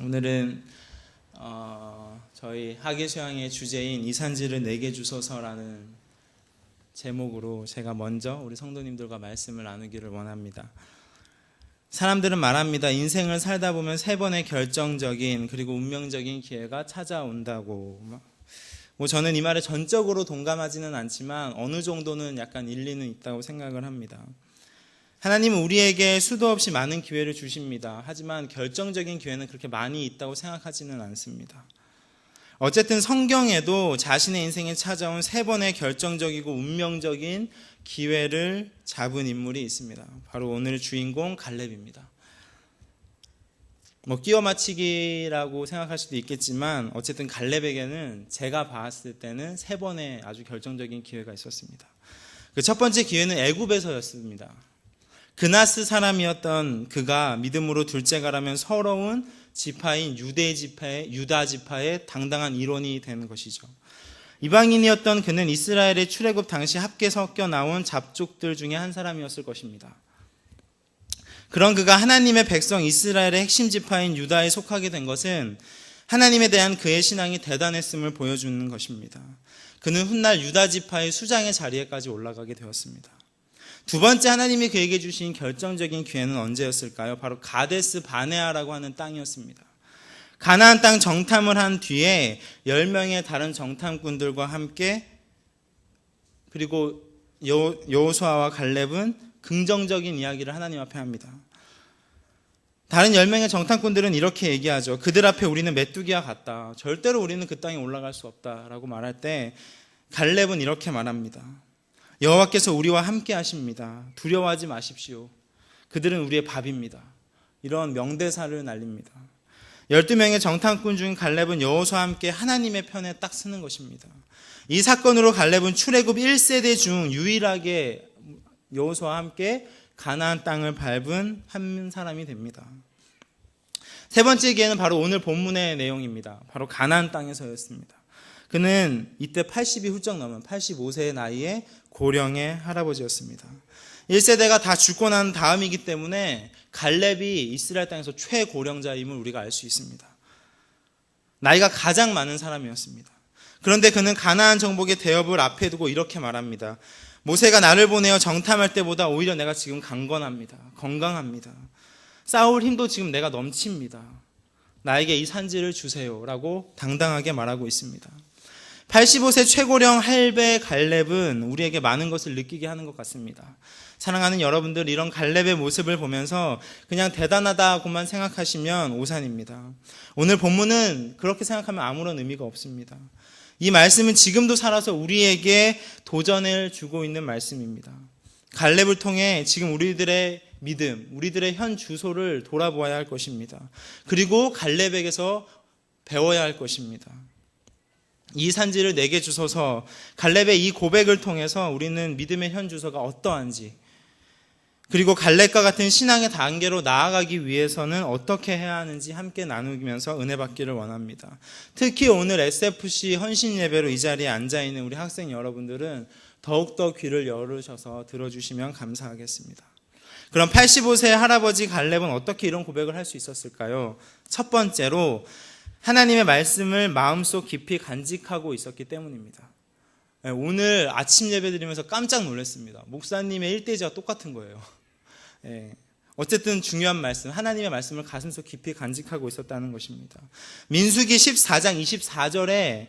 오늘은 저희 학예수양의 주제인 이산지를 내게 주소서라는 제목으로 제가 먼저 우리 성도님들과 말씀을 나누기를 원합니다. 사람들은 말합니다. 인생을 살다 보면 3번의 결정적인 그리고 운명적인 기회가 찾아온다고. 저는 이 말에 전적으로 동감하지는 않지만 어느 정도는 약간 일리는 있다고 생각을 합니다. 하나님은 우리에게 수도 없이 많은 기회를 주십니다. 하지만 결정적인 기회는 그렇게 많이 있다고 생각하지는 않습니다. 어쨌든 성경에도 자신의 인생에 찾아온 3번의 결정적이고 운명적인 기회를 잡은 인물이 있습니다. 바로 오늘의 주인공 갈렙입니다. 끼워 맞히기라고 생각할 수도 있겠지만 어쨌든 갈렙에게는 제가 봤을 때는 3번의 아주 결정적인 기회가 있었습니다. 그 첫 번째 기회는 애굽에서였습니다. 그나스 사람이었던 그가 믿음으로 둘째가라면 서러운 지파인 유다 지파의 당당한 일원이 되는 것이죠. 이방인이었던 그는 이스라엘의 출애굽 당시 함께 섞여 나온 잡족들 중에 한 사람이었을 것입니다. 그런 그가 하나님의 백성 이스라엘의 핵심 지파인 유다에 속하게 된 것은 하나님에 대한 그의 신앙이 대단했음을 보여주는 것입니다. 그는 훗날 유다 지파의 수장의 자리에까지 올라가게 되었습니다. 두 번째 하나님이 그에게 주신 결정적인 기회는 언제였을까요? 바로 가데스 바네아라고 하는 땅이었습니다. 가나안 땅 정탐을 한 뒤에 10명의 다른 정탐꾼들과 함께 그리고 여호수아와 갈렙은 긍정적인 이야기를 하나님 앞에 합니다. 다른 10명의 정탐꾼들은 이렇게 얘기하죠. 그들 앞에 우리는 메뚜기와 같다. 절대로 우리는 그 땅에 올라갈 수 없다라고 말할 때 갈렙은 이렇게 말합니다. 여호와께서 우리와 함께 하십니다. 두려워하지 마십시오. 그들은 우리의 밥입니다. 이런 명대사를 날립니다. 12명의 정탐꾼 중 갈렙은 여호수아와 함께 하나님의 편에 딱 서는 것입니다. 이 사건으로 갈렙은 출애굽 1세대 중 유일하게 여호수아와 함께 가나안 땅을 밟은 한 사람이 됩니다. 세 번째 기회는 바로 오늘 본문의 내용입니다. 바로 가나안 땅에서였습니다. 그는 이때 80이 훌쩍 넘은 85세의 나이에 고령의 할아버지였습니다. 1세대가 다 죽고 난 다음이기 때문에 갈렙이 이스라엘 땅에서 최고령자임을 우리가 알 수 있습니다. 나이가 가장 많은 사람이었습니다. 그런데 그는 가나안 정복의 대업을 앞에 두고 이렇게 말합니다. 모세가 나를 보내어 정탐할 때보다 오히려 내가 지금 강건합니다. 건강합니다. 싸울 힘도 지금 내가 넘칩니다. 나에게 이 산지를 주세요 라고 당당하게 말하고 있습니다. 85세 최고령 할배 갈렙은 우리에게 많은 것을 느끼게 하는 것 같습니다. 사랑하는 여러분들, 이런 갈렙의 모습을 보면서 그냥 대단하다고만 생각하시면 오산입니다. 오늘 본문은 그렇게 생각하면 아무런 의미가 없습니다. 이 말씀은 지금도 살아서 우리에게 도전을 주고 있는 말씀입니다. 갈렙을 통해 지금 우리들의 믿음, 우리들의 현 주소를 돌아보아야 할 것입니다. 그리고 갈렙에게서 배워야 할 것입니다. 이 산지를 내게 주소서. 갈렙의 이 고백을 통해서 우리는 믿음의 현 주소가 어떠한지, 그리고 갈렙과 같은 신앙의 단계로 나아가기 위해서는 어떻게 해야 하는지 함께 나누면서 은혜 받기를 원합니다. 특히 오늘 SFC 헌신 예배로 이 자리에 앉아있는 우리 학생 여러분들은 더욱더 귀를 열으셔서 들어주시면 감사하겠습니다. 그럼 85세 할아버지 갈렙은 어떻게 이런 고백을 할 수 있었을까요? 첫 번째로 하나님의 말씀을 마음속 깊이 간직하고 있었기 때문입니다. 오늘 아침 예배 드리면서 깜짝 놀랐습니다. 목사님의 일대지와 똑같은 거예요. 어쨌든 중요한 말씀, 하나님의 말씀을 가슴속 깊이 간직하고 있었다는 것입니다. 민수기 14장 24절에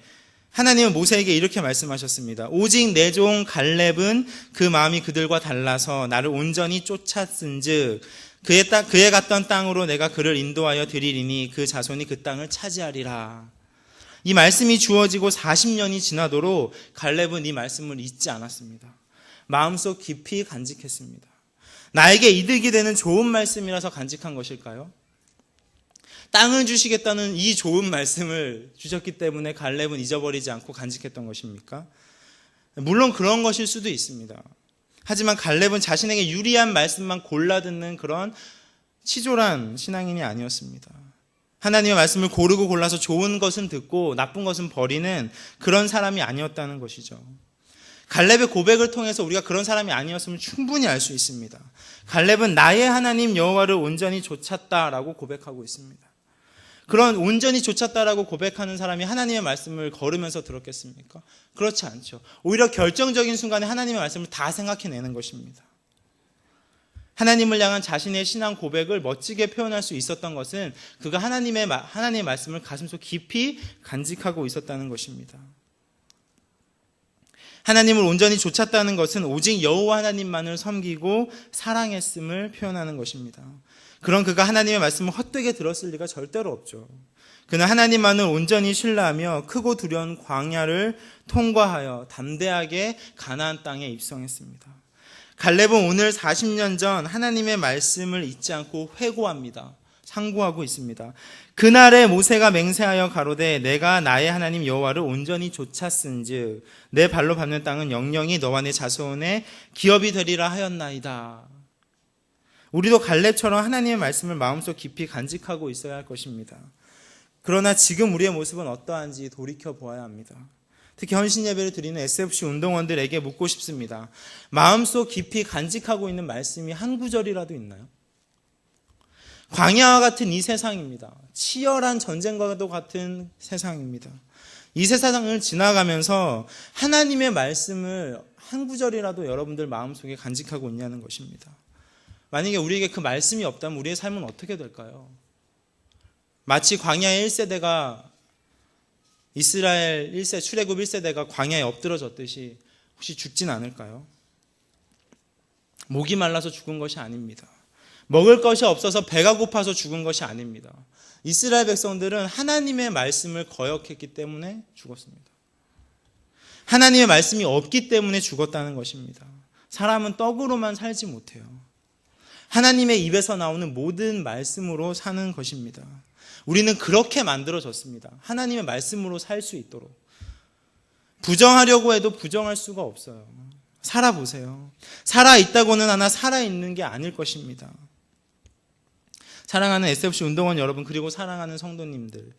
하나님은 모세에게 이렇게 말씀하셨습니다. 오직 내 종 갈렙은 그 마음이 그들과 달라서 나를 온전히 쫓았은즉 그의 갔던 땅으로 내가 그를 인도하여 드리리니 그 자손이 그 땅을 차지하리라. 이 말씀이 주어지고 40년이 지나도록 갈렙은 이 말씀을 잊지 않았습니다. 마음속 깊이 간직했습니다. 나에게 이득이 되는 좋은 말씀이라서 간직한 것일까요? 땅을 주시겠다는 이 좋은 말씀을 주셨기 때문에 갈렙은 잊어버리지 않고 간직했던 것입니까? 물론 그런 것일 수도 있습니다. 하지만 갈렙은 자신에게 유리한 말씀만 골라 듣는 그런 치졸한 신앙인이 아니었습니다. 하나님의 말씀을 고르고 골라서 좋은 것은 듣고 나쁜 것은 버리는 그런 사람이 아니었다는 것이죠. 갈렙의 고백을 통해서 우리가 그런 사람이 아니었으면 충분히 알 수 있습니다. 갈렙은 나의 하나님 여호와를 온전히 좇았다라고 고백하고 있습니다. 그런 온전히 좇았다라고 고백하는 사람이 하나님의 말씀을 걸으면서 들었겠습니까? 그렇지 않죠. 오히려 결정적인 순간에 하나님의 말씀을 다 생각해내는 것입니다. 하나님을 향한 자신의 신앙 고백을 멋지게 표현할 수 있었던 것은 그가 하나님의 말씀을 가슴속 깊이 간직하고 있었다는 것입니다. 하나님을 온전히 좇았다는 것은 오직 여호와 하나님만을 섬기고 사랑했음을 표현하는 것입니다. 그런 그가 하나님의 말씀을 헛되게 들었을 리가 절대로 없죠. 그는 하나님만을 온전히 신뢰하며 크고 두려운 광야를 통과하여 담대하게 가나안 땅에 입성했습니다. 갈렙은 오늘 40년 전 하나님의 말씀을 잊지 않고 회고합니다. 상고하고 있습니다. 그날에 모세가 맹세하여 가로되 내가 나의 하나님 여호와를 온전히 좇았은즉 내 발로 밟는 땅은 영영이 너와 내 자손의 기업이 되리라 하였나이다. 우리도 갈렙처럼 하나님의 말씀을 마음속 깊이 간직하고 있어야 할 것입니다. 그러나 지금 우리의 모습은 어떠한지 돌이켜 보아야 합니다. 특히 헌신 예배를 드리는 SFC 운동원들에게 묻고 싶습니다. 마음속 깊이 간직하고 있는 말씀이 한 구절이라도 있나요? 광야와 같은 이 세상입니다. 치열한 전쟁과도 같은 세상입니다. 이 세상을 지나가면서 하나님의 말씀을 한 구절이라도 여러분들 마음속에 간직하고 있냐는 것입니다. 만약에 우리에게 그 말씀이 없다면 우리의 삶은 어떻게 될까요? 마치 광야의 1세대가 이스라엘 1세 출애굽 1세대가 광야에 엎드러졌듯이 혹시 죽진 않을까요? 목이 말라서 죽은 것이 아닙니다. 먹을 것이 없어서 배가 고파서 죽은 것이 아닙니다. 이스라엘 백성들은 하나님의 말씀을 거역했기 때문에 죽었습니다. 하나님의 말씀이 없기 때문에 죽었다는 것입니다. 사람은 떡으로만 살지 못해요. 하나님의 입에서 나오는 모든 말씀으로 사는 것입니다. 우리는 그렇게 만들어졌습니다. 하나님의 말씀으로 살 수 있도록. 부정하려고 해도 부정할 수가 없어요. 살아보세요. 살아있다고는 하나 살아있는 게 아닐 것입니다. 사랑하는 SFC 운동원 여러분, 그리고 사랑하는 성도님들,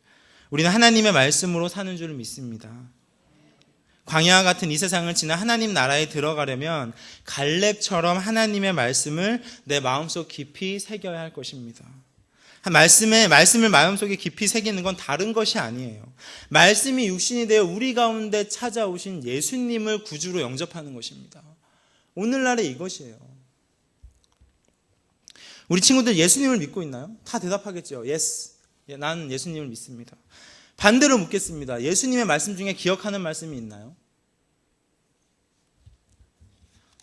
우리는 하나님의 말씀으로 사는 줄 믿습니다. 광야와 같은 이 세상을 지나 하나님 나라에 들어가려면 갈렙처럼 하나님의 말씀을 내 마음속 깊이 새겨야 할 것입니다. 말씀을 마음속에 깊이 새기는 건 다른 것이 아니에요. 말씀이 육신이 되어 우리 가운데 찾아오신 예수님을 구주로 영접하는 것입니다. 오늘날의 이것이에요. 우리 친구들 예수님을 믿고 있나요? 다 대답하겠죠. Yes. 난 예수님을 믿습니다. 반대로 묻겠습니다. 예수님의 말씀 중에 기억하는 말씀이 있나요?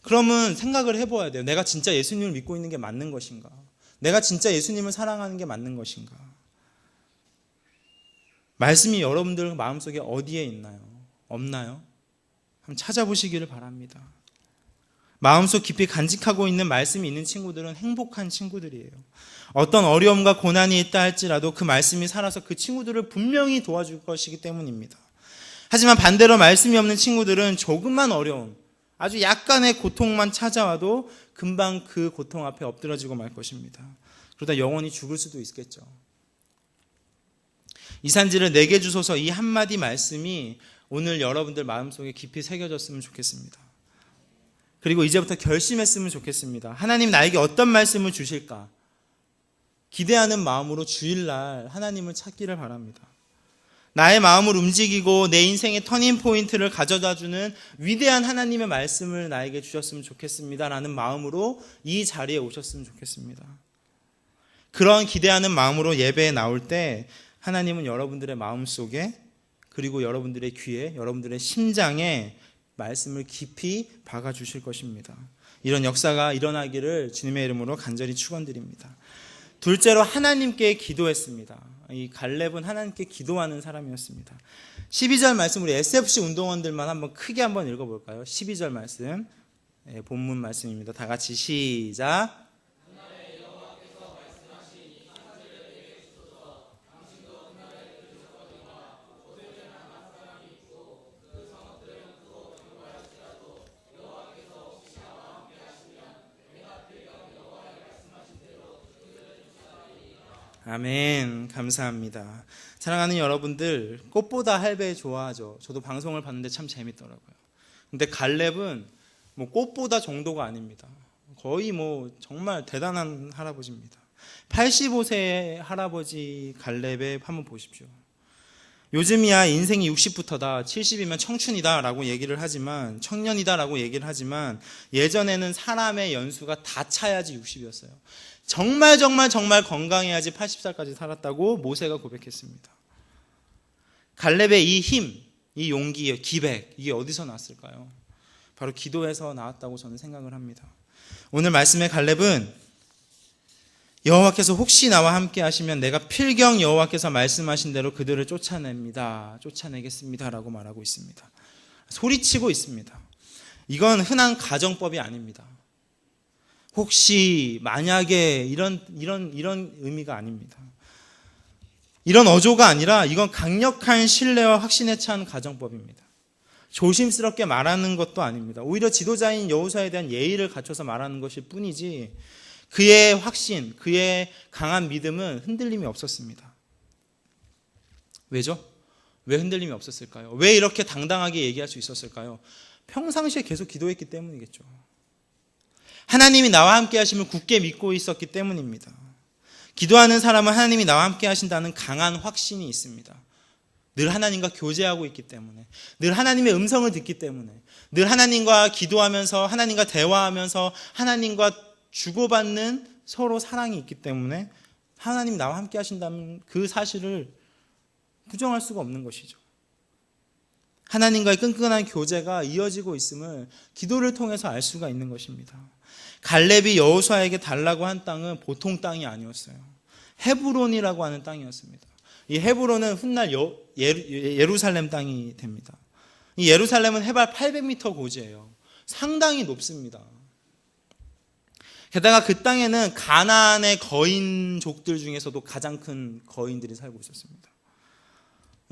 그러면 생각을 해봐야 돼요. 내가 진짜 예수님을 믿고 있는 게 맞는 것인가? 내가 진짜 예수님을 사랑하는 게 맞는 것인가? 말씀이 여러분들 마음속에 어디에 있나요? 없나요? 한번 찾아보시기를 바랍니다. 마음속 깊이 간직하고 있는 말씀이 있는 친구들은 행복한 친구들이에요. 어떤 어려움과 고난이 있다 할지라도 그 말씀이 살아서 그 친구들을 분명히 도와줄 것이기 때문입니다. 하지만 반대로 말씀이 없는 친구들은 조금만 어려움, 아주 약간의 고통만 찾아와도 금방 그 고통 앞에 엎드러지고 말 것입니다. 그러다 영원히 죽을 수도 있겠죠. 이 산지를 내게 주소서, 이 한마디 말씀이 오늘 여러분들 마음속에 깊이 새겨졌으면 좋겠습니다. 그리고 이제부터 결심했으면 좋겠습니다. 하나님 나에게 어떤 말씀을 주실까? 기대하는 마음으로 주일날 하나님을 찾기를 바랍니다. 나의 마음을 움직이고 내 인생의 터닝 포인트를 가져다주는 위대한 하나님의 말씀을 나에게 주셨으면 좋겠습니다 라는 마음으로 이 자리에 오셨으면 좋겠습니다. 그런 기대하는 마음으로 예배에 나올 때 하나님은 여러분들의 마음속에, 그리고 여러분들의 귀에, 여러분들의 심장에 말씀을 깊이 박아주실 것입니다. 이런 역사가 일어나기를 주님의 이름으로 간절히 축원드립니다. 둘째로 하나님께 기도했습니다. 이 갈렙은 하나님께 기도하는 사람이었습니다. 12절 말씀, 우리 SFC 운동원들만 한번 크게 한번 읽어볼까요? 12절 말씀, 본문 말씀입니다. 다 같이 시작. 아멘. 감사합니다. 사랑하는 여러분들, 꽃보다 할배 좋아하죠. 저도 방송을 봤는데 참 재밌더라고요. 근데 갈렙은 꽃보다 정도가 아닙니다. 거의 정말 대단한 할아버지입니다. 85세의 할아버지 갈렙에 한번 보십시오. 요즘이야 인생이 60부터다, 70이면 청춘이다 라고 얘기를 하지만, 청년이다 라고 얘기를 하지만, 예전에는 사람의 연수가 다 차야지 60이었어요. 정말 건강해야지 80살까지 살았다고 모세가 고백했습니다. 갈렙의 이 힘, 이 용기, 기백, 이게 어디서 났을까요? 바로 기도에서 나왔다고 저는 생각을 합니다. 오늘 말씀의 갈렙은 여호와께서 혹시 나와 함께 하시면 내가 필경 여호와께서 말씀하신 대로 그들을 쫓아내겠습니다 라고 말하고 있습니다. 소리치고 있습니다. 이건 흔한 가정법이 아닙니다. 혹시 만약에 이런 의미가 아닙니다. 이런 어조가 아니라 이건 강력한 신뢰와 확신에 찬 가정법입니다. 조심스럽게 말하는 것도 아닙니다. 오히려 지도자인 여호수아에 대한 예의를 갖춰서 말하는 것일 뿐이지, 그의 확신, 그의 강한 믿음은 흔들림이 없었습니다. 왜죠? 왜 흔들림이 없었을까요? 왜 이렇게 당당하게 얘기할 수 있었을까요? 평상시에 계속 기도했기 때문이겠죠. 하나님이 나와 함께 하심을 굳게 믿고 있었기 때문입니다. 기도하는 사람은 하나님이 나와 함께 하신다는 강한 확신이 있습니다. 늘 하나님과 교제하고 있기 때문에, 늘 하나님의 음성을 듣기 때문에, 늘 하나님과 기도하면서, 하나님과 대화하면서, 하나님과 주고받는 서로 사랑이 있기 때문에 하나님이 나와 함께 하신다면 그 사실을 부정할 수가 없는 것이죠. 하나님과의 끈끈한 교제가 이어지고 있음을 기도를 통해서 알 수가 있는 것입니다. 갈렙이 여호수아에게 달라고 한 땅은 보통 땅이 아니었어요. 헤브론이라고 하는 땅이었습니다. 이 헤브론은 훗날 예루살렘 땅이 됩니다. 이 예루살렘은 해발 800m 고지예요. 상당히 높습니다. 게다가 그 땅에는 가나안의 거인족들 중에서도 가장 큰 거인들이 살고 있었습니다.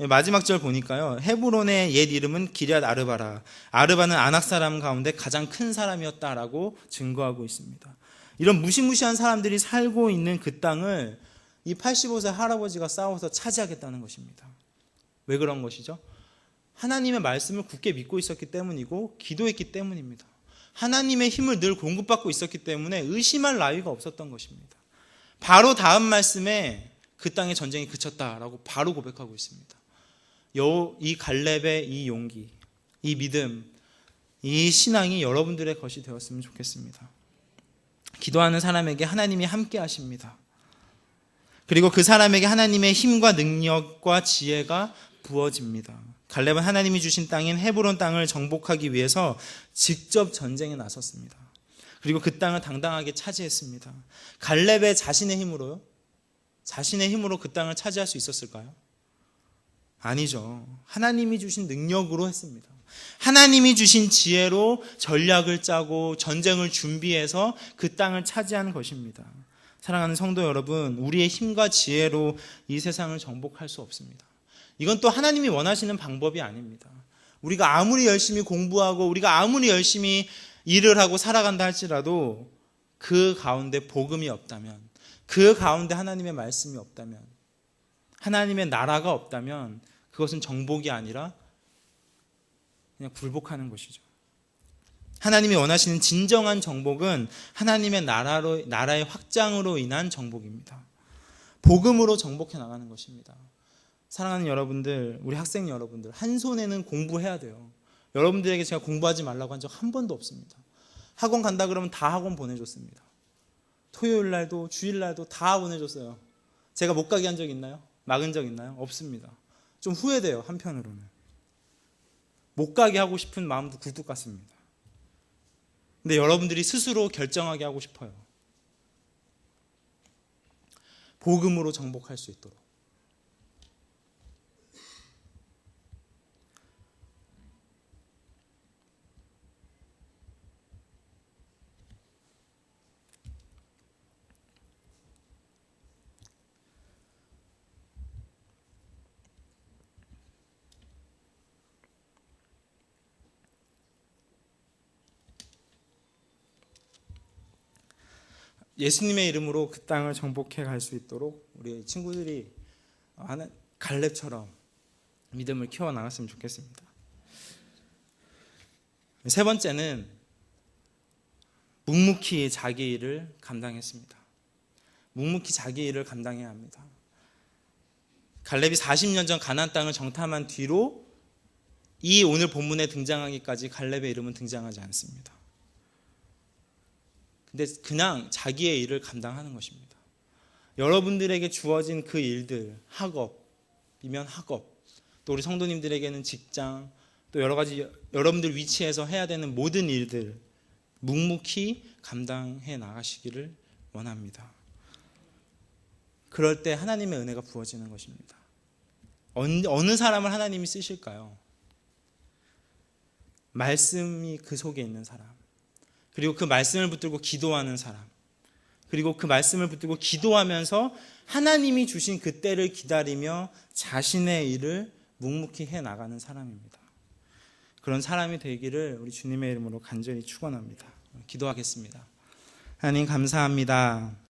마지막 절 보니까요, 헤브론의 옛 이름은 기럇 아르바라, 아르바는 아낙 사람 가운데 가장 큰 사람이었다라고 증거하고 있습니다. 이런 무시무시한 사람들이 살고 있는 그 땅을 이 85세 할아버지가 싸워서 차지하겠다는 것입니다. 왜 그런 것이죠? 하나님의 말씀을 굳게 믿고 있었기 때문이고 기도했기 때문입니다. 하나님의 힘을 늘 공급받고 있었기 때문에 의심할 나위가 없었던 것입니다. 바로 다음 말씀에 그 땅의 전쟁이 그쳤다라고 바로 고백하고 있습니다. 이 갈렙의 이 용기, 이 믿음, 이 신앙이 여러분들의 것이 되었으면 좋겠습니다. 기도하는 사람에게 하나님이 함께 하십니다. 그리고 그 사람에게 하나님의 힘과 능력과 지혜가 부어집니다. 갈렙은 하나님이 주신 땅인 헤브론 땅을 정복하기 위해서 직접 전쟁에 나섰습니다. 그리고 그 땅을 당당하게 차지했습니다. 갈렙의 자신의 힘으로 그 땅을 차지할 수 있었을까요? 아니죠. 하나님이 주신 능력으로 했습니다. 하나님이 주신 지혜로 전략을 짜고 전쟁을 준비해서 그 땅을 차지한 것입니다. 사랑하는 성도 여러분, 우리의 힘과 지혜로 이 세상을 정복할 수 없습니다. 이건 또 하나님이 원하시는 방법이 아닙니다. 우리가 아무리 열심히 공부하고 우리가 아무리 열심히 일을 하고 살아간다 할지라도 그 가운데 복음이 없다면, 그 가운데 하나님의 말씀이 없다면, 하나님의 나라가 없다면 그것은 정복이 아니라 그냥 굴복하는 것이죠. 하나님이 원하시는 진정한 정복은 하나님의 나라의 확장으로 인한 정복입니다. 복음으로 정복해 나가는 것입니다. 사랑하는 여러분들, 우리 학생 여러분들, 한 손에는 공부해야 돼요. 여러분들에게 제가 공부하지 말라고 한 적 한 번도 없습니다. 학원 간다 그러면 다 학원 보내줬습니다. 토요일 날도 주일 날도 다 보내줬어요. 제가 못 가게 한 적 있나요? 막은 적 있나요? 없습니다. 좀 후회돼요, 한편으로는. 못 가게 하고 싶은 마음도 굴뚝 같습니다. 근데 여러분들이 스스로 결정하게 하고 싶어요. 복음으로 정복할 수 있도록. 예수님의 이름으로 그 땅을 정복해 갈 수 있도록 우리 친구들이 갈렙처럼 믿음을 키워나갔으면 좋겠습니다. 세 번째는 묵묵히 자기 일을 감당했습니다. 묵묵히 자기 일을 감당해야 합니다. 갈렙이 40년 전 가나안 땅을 정탐한 뒤로 이 오늘 본문에 등장하기까지 갈렙의 이름은 등장하지 않습니다. 근데 그냥 자기의 일을 감당하는 것입니다. 여러분들에게 주어진 그 일들, 학업이면 학업, 또 우리 성도님들에게는 직장, 또 여러 가지 여러분들 위치에서 해야 되는 모든 일들 묵묵히 감당해 나가시기를 원합니다. 그럴 때 하나님의 은혜가 부어지는 것입니다. 어느 사람을 하나님이 쓰실까요? 말씀이 그 속에 있는 사람, 그리고 그 말씀을 붙들고 기도하는 사람, 그리고 그 말씀을 붙들고 기도하면서 하나님이 주신 그 때를 기다리며 자신의 일을 묵묵히 해나가는 사람입니다. 그런 사람이 되기를 우리 주님의 이름으로 간절히 축원합니다. 기도하겠습니다. 하나님 감사합니다.